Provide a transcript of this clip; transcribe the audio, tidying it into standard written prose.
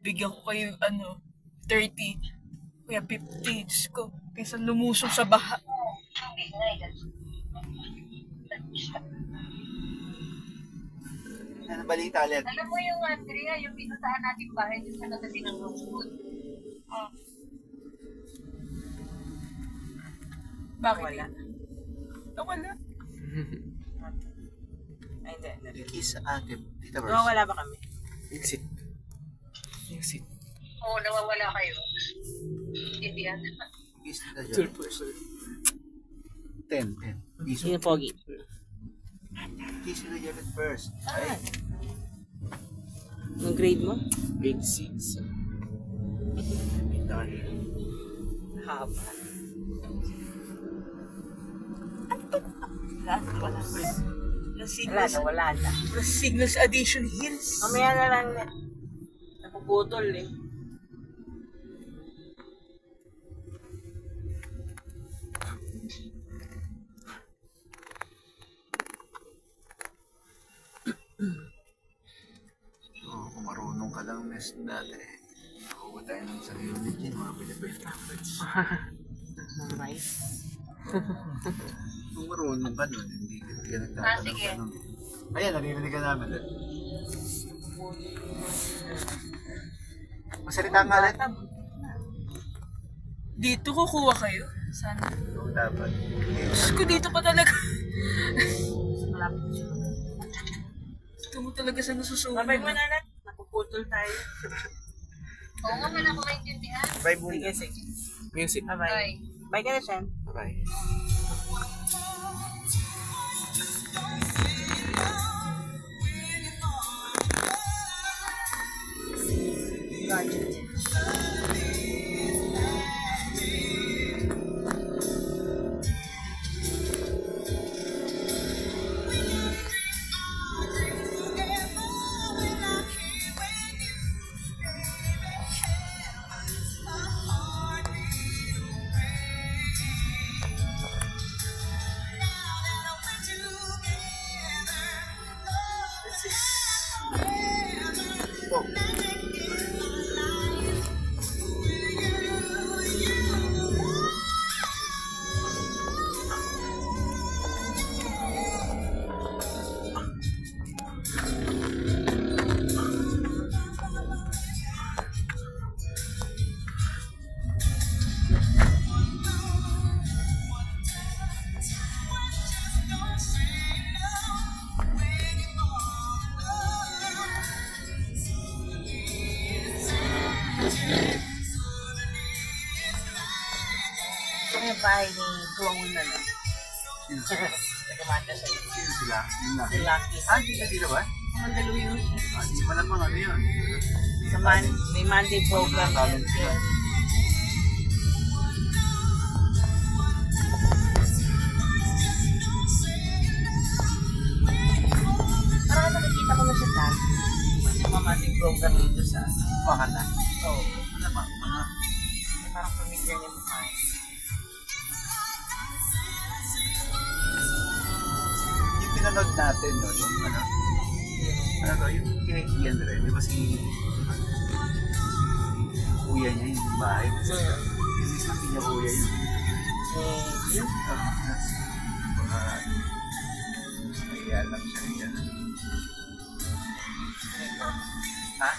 bigyan ko kayo, 30. Kaya 50, Diyos ko. Kaysa lumusong sa baha. Ano balita ulit? Alam mo yung Andrea, yung pinuntahan natin bahay dun sa katabi ng Rosewood. Bakit? Wala. Wala. Ay, hindi. Kiss sa ate, Tita Verse. Nawawala ba kami? Exit. Exit. Oo, nawawala kayo. Hindi yan. Kiss na dyan. 10. Kiss. Sino pogi? Kiss na dyan at first. Ay. Yung grade mo? Grade 6. Haba. Wala na. Signals Addition Hills. Mamaya na lang napuputol eh. Oo, kung marunong ka lang nes dati. Nakuha tayo ng sarili din, mga Philippine language. Nice. Kung marunong ka nun, hindi ka nagtatanong ka nun. Ayan, naririnig ka namin. Masalita nga ulit. Dito kukuha kayo. Sana. Oo, dapat. Diyos ko, dito pa talaga. Gusto mo talaga sa nasusunod. Babay mo na lang. Napuputol tayo. Oo nga, wala ko maintindihan. Bye, boy. Sige. Music. Bye. Bye ka na, Shen. Bye. Yung bahay ni Tuwang na lang. Nagkamata sa iyo. Sino sila? Yun lang. Si Lucky. Ah, dito ba? Ang dalawa yun. Ah, di pa namang ano yun. Sa may Monday program yun. Parang nakikita ko na siya dati. Yung mga Monday program dito sa Pakata. Oo. Ano ba? Mga... Parang familiar niya mukha. Yung pinanood natin, no? Yung ano to, yung kay Ian rin. Di ba si... kuya niya yung bahay. Kasi hindi niya kuya yun. Yun? Baka... Ay, alam siya rin yan. Ha?